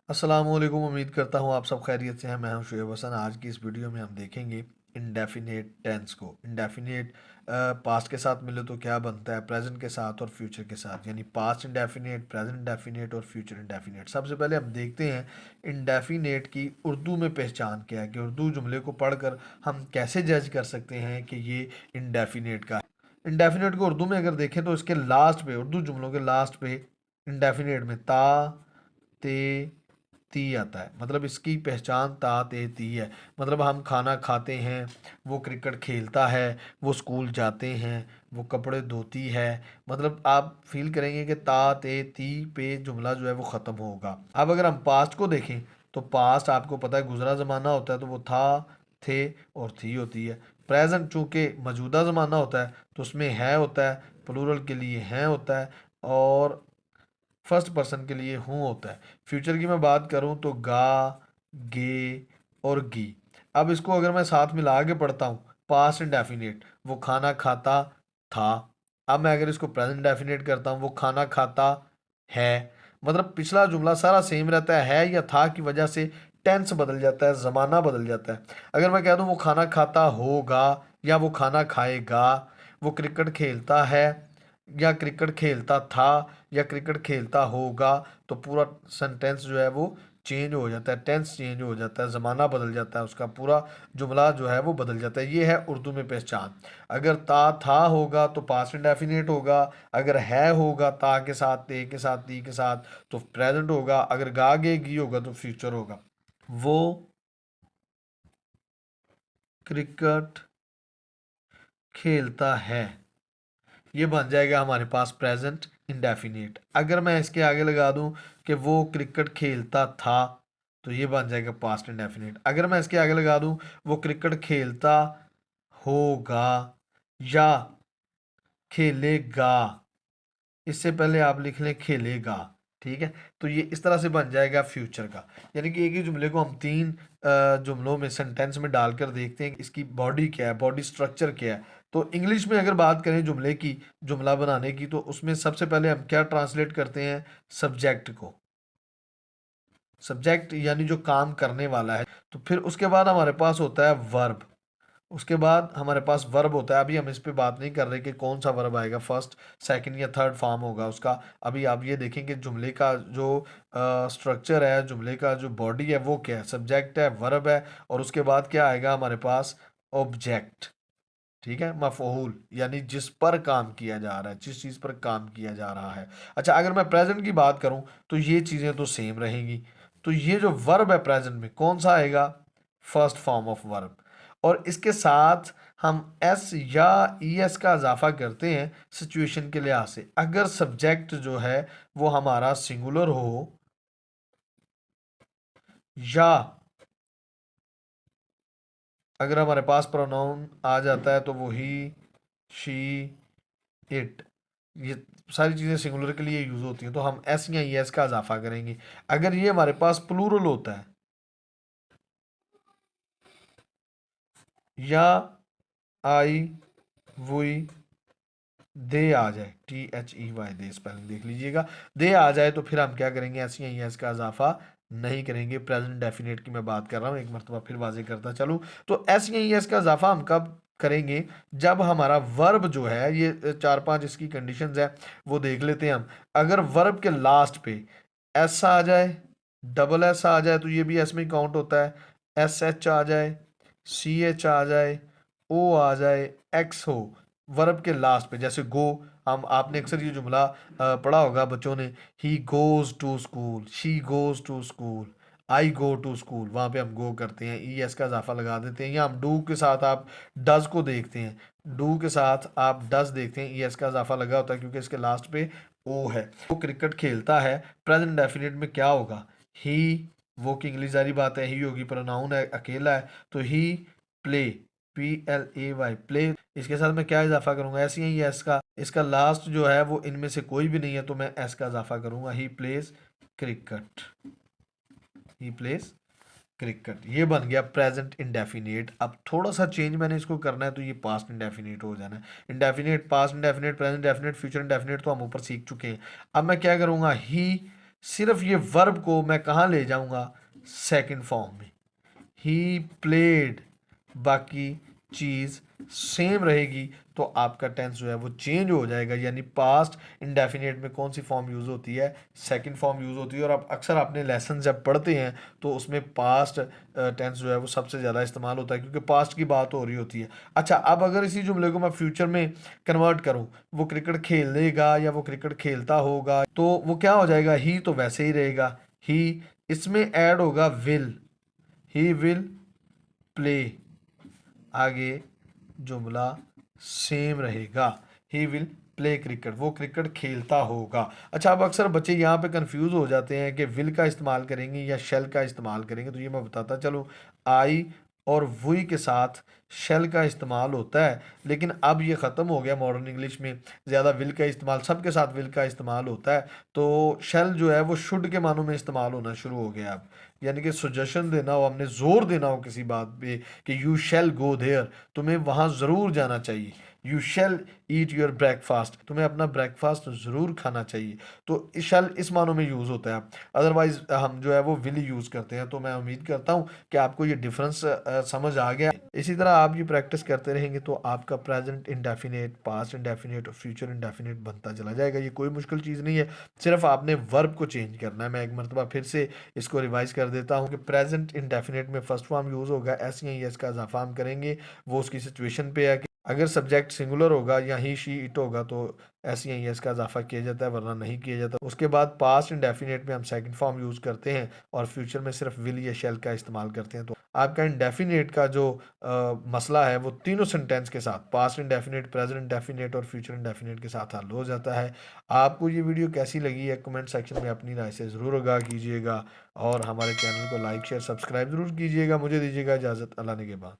अस्सलामुअलैकुम। उम्मीद करता हूँ आप सब खैरियत से हैं। मैं हूँ शुएब हसन। आज की इस वीडियो में हम देखेंगे इंडेफिनेट टेंस को। इंडेफिनेट पास्ट के साथ मिले तो क्या बनता है, प्रेजेंट के साथ और फ्यूचर के साथ, यानी पास्ट इंडेफिनेट, प्रेजेंट इंडेफिनेट और फ्यूचर इंडेफिनेट। सबसे पहले हम देखते हैं इंडेफिनेट की उर्दू में पहचान क्या है, कि उर्दू जुमले को पढ़कर हम कैसे जज कर सकते हैं कि ये इंडेफिनेट का है। इंडेफिनेट को उर्दू में अगर देखें तो इसके लास्ट पे, उर्दू जुमलों के लास्ट पे इंडेफिनेट में ता, ते, ती आता है। मतलब इसकी पहचान ता ते ती है। मतलब हम खाना खाते हैं, वो क्रिकेट खेलता है, वो स्कूल जाते हैं, वो कपड़े धोती है। मतलब आप फील करेंगे कि ता ते ती पे जुमला जो है वो ख़त्म होगा। अब अगर हम पास्ट को देखें तो पास्ट आपको पता है गुजरा ज़माना होता है, तो वो था, थे और थी होती है। प्रेजेंट चूँकि मौजूदा ज़माना होता है तो उसमें है होता है, प्लूरल के लिए हैं होता है, और फर्स्ट पर्सन के लिए हूँ होता है। फ्यूचर की मैं बात करूँ तो गा, गे और गी। अब इसको अगर मैं साथ मिला के पढ़ता हूँ, पास्ट इंडेफिनिट, वो खाना खाता था। अब मैं अगर इसको प्रेजेंट इंडेफिनिट करता हूँ, वो खाना खाता है। मतलब पिछला जुमला सारा सेम रहता है या था की वजह से टेंस बदल जाता है, ज़माना बदल जाता है। अगर मैं कह दूँ वो खाना खाता होगा या वो खाना खाएगा, वो क्रिकेट खेलता है या क्रिकेट खेलता था या क्रिकेट खेलता होगा, तो पूरा सेंटेंस जो है वो चेंज हो जाता है, टेंस चेंज हो जाता है, ज़माना बदल जाता है, उसका पूरा जुमला जो है वो बदल जाता है। ये है उर्दू में पहचान। अगर ता था होगा तो पास्ट इंडेफिनिट होगा, अगर है होगा ता के साथ, ते के साथ, ती के साथ तो प्रेजेंट होगा, अगर गा गे गी होगा तो फ्यूचर होगा। वो क्रिकेट खेलता है, ये बन जाएगा हमारे पास प्रेजेंट इंडेफिनिट। अगर मैं इसके आगे लगा दूं कि वो क्रिकेट खेलता था, तो ये बन जाएगा पास्ट इंडेफिनिट। अगर मैं इसके आगे लगा दूं वो क्रिकेट खेलता होगा या खेलेगा, इससे पहले आप लिख लें खेलेगा, ठीक है। तो ये इस तरह से बन जाएगा फ्यूचर का। यानी कि एक ही जुमले को हम तीन जुमलों में, सेंटेंस में डालकर देखते हैं कि इसकी बॉडी क्या है, बॉडी स्ट्रक्चर क्या है। तो इंग्लिश में अगर बात करें जुमले की, जुमला बनाने की, तो उसमें सबसे पहले हम क्या ट्रांसलेट करते हैं, सब्जेक्ट को। सब्जेक्ट यानी जो काम करने वाला है। तो फिर उसके बाद हमारे पास होता है वर्ब। उसके बाद हमारे पास वर्ब होता है। अभी हम इस पे बात नहीं कर रहे कि कौन सा वर्ब आएगा, फर्स्ट, सेकंड या थर्ड फॉर्म होगा उसका। अभी आप ये देखें कि जुमले का जो स्ट्रक्चर है, जुमले का जो बॉडी है वो क्या है, सब्जेक्ट है, वर्ब है, और उसके बाद क्या आएगा हमारे पास, ऑब्जेक्ट। ठीक है, मफऊल यानी जिस पर काम किया जा रहा है, जिस चीज़ पर काम किया जा रहा है। अच्छा, अगर मैं प्रेजेंट की बात करूं तो ये चीज़ें तो सेम रहेंगी। तो ये जो वर्ब है प्रेजेंट में कौन सा आएगा, फर्स्ट फॉर्म ऑफ वर्ब। और इसके साथ हम एस या ई एस का इजाफा करते हैं सिचुएशन के लिहाज से। अगर सब्जेक्ट जो है वो हमारा सिंगुलर हो या अगर हमारे पास प्रोनाउन आ जाता है तो वो ही, शी, इट, ये सारी चीज़ें सिंगुलर के लिए यूज़ होती हैं, तो हम एस या एस का इजाफा करेंगे। अगर ये हमारे पास प्लूरल होता है या आई, वुई, दे आ जाए, टी एच ई वाई, दे स्पेलिंग देख लीजिएगा, दे आ जाए, तो फिर हम क्या करेंगे, एस या एस का इजाफा नहीं करेंगे। प्रेजेंट डेफिनेट की मैं बात कर रहा हूँ, एक मरतबा फिर वाजे करता चलूँ। तो एस या एस का इजाफा हम कब करेंगे, जब हमारा वर्ब जो है, ये चार पांच इसकी कंडीशंस है वो देख लेते हैं हम। अगर वर्ब के लास्ट पे एस आ जाए, डबल एस आ जाए, तो ये भी एस में काउंट होता है। एस एच आ जाए, सी एच आ जाए, ओ आ जाए, एक्स हो वर्ब के लास्ट पे, जैसे गो। हम आपने अक्सर ये जुमला पढ़ा होगा बच्चों ने, he goes to school, she goes to school, I go to school, वहाँ पे हम गो करते हैं, ई एस का इजाफा लगा देते हैं। या हम डू के साथ आप डज को देखते हैं, डू के साथ आप डज देखते हैं, ई एस का इजाफा लगा होता है क्योंकि इसके लास्ट पे ओ है। वो क्रिकेट खेलता है, प्रेजेंट डेफिनेट में क्या होगा, ही, वो की इंग्लिश जारी बात है, ही होगी, प्रोनाउन है, अकेला है, तो ही play, P L A Y, play. इसके साथ मैं क्या इजाफा करूंगा, ऐसे ही एस का, इसका लास्ट जो है वो इनमें से कोई भी नहीं है, तो मैं एस का इजाफा करूंगा, ही प्लेस क्रिकेट, ही प्लेस क्रिकेट। ये बन गया प्रेजेंट इंडेफिनेट। अब थोड़ा सा चेंज मैंने इसको करना है, तो ये पास्ट इंडेफिनेट हो जाना है। Indefinite, past indefinite, present indefinite, future indefinite तो हम ऊपर सीख चुके हैं। अब मैं क्या करूंगा, ही सिर्फ ये वर्ब को मैं कहाँ ले जाऊंगा, सेकंड फॉर्म में। ही प्लेड, बाकी चीज़ सेम रहेगी, तो आपका टेंस जो है वो चेंज हो जाएगा। यानी पास्ट इंडेफिनिट में कौन सी फॉर्म यूज़ होती है, सेकंड फॉर्म यूज़ होती है। और आप अक्सर अपने लेसन जब पढ़ते हैं तो उसमें पास्ट टेंस जो है वो सबसे ज़्यादा इस्तेमाल होता है, क्योंकि पास्ट की बात हो रही होती है। अच्छा, अब अगर इसी जुमले को मैं फ्यूचर में कन्वर्ट करूँ, वो क्रिकेट खेलेगा या वो क्रिकेट खेलता होगा, तो वो क्या हो जाएगा, ही तो वैसे ही रहेगा, ही, इसमें ऐड होगा विल, ही विल प्ले, आगे जुमला सेम रहेगा, ही विल प्ले क्रिकेट, वो क्रिकेट खेलता होगा। अच्छा, अब अक्सर बच्चे यहाँ पे कंफ्यूज हो जाते हैं कि विल का इस्तेमाल करेंगे या शेल का इस्तेमाल करेंगे, तो ये मैं बताता चलूँ। आई और वुई के साथ शेल का इस्तेमाल होता है, लेकिन अब ये ख़त्म हो गया मॉडर्न इंग्लिश में, ज़्यादा विल का इस्तेमाल, सबके साथ विल का इस्तेमाल होता है। तो शेल जो है वो शुड के मानों में इस्तेमाल होना शुरू हो गया अब। यानी कि सजेशन देना हो, हमने जोर देना हो किसी बात पे कि यू शैल गो देयर, तुम्हें वहाँ ज़रूर जाना चाहिए। You shall eat your breakfast, तुम्हें अपना ब्रेकफास्ट ज़रूर खाना चाहिए। तो शैल इस मानों में यूज़ होता है। अदरवाइज़ हम जो है वो विल यूज़ करते हैं। तो मैं उम्मीद करता हूँ कि आपको ये डिफरेंस समझ आ गया। इसी तरह आप ये प्रैक्टिस करते रहेंगे तो आपका प्रेजेंट इंडेफिनेट, पास्ट इंडेफिनेट और फ्यूचर इंडेफिनेट बनता चला जाएगा। ये कोई मुश्किल चीज़ नहीं है, सिर्फ आपने वर्ब को चेंज करना है। मैं एक मरतबा फिर से इसको रिवाइज कर देता हूँ कि प्रेजेंट इंडेफिनेट में फर्स्ट फॉर्म यूज़ होगा, एस या एस का इजाफा हम करेंगे। वो उसकी सिचुएशन पे है कि अगर सब्जेक्ट सिंगुलर होगा या ही शी इट होगा तो एस या एस का इजाफा किया जाता है, वरना नहीं किया जाता। उसके बाद पास्ट इंडेफिनेट में हम सेकंड फॉर्म यूज़ करते हैं और फ्यूचर में सिर्फ विल या शेल का इस्तेमाल करते हैं। तो आपका इंडेफिनेट का जो मसला है वो तीनों सेंटेंस के साथ, पास्ट इंडेफिनेट, प्रेजेंट इंडेफिनेट और फ्यूचर इंडेफिनेट के साथ हल हो जाता है। आपको ये वीडियो कैसी लगी है, कमेंट सेक्शन में अपनी राय से ज़रूर आगाह कीजिएगा और हमारे चैनल को लाइक शेयर सब्सक्राइब ज़रूर कीजिएगा। मुझे दीजिएगा इजाज़त, अल्लाह ने के बाद।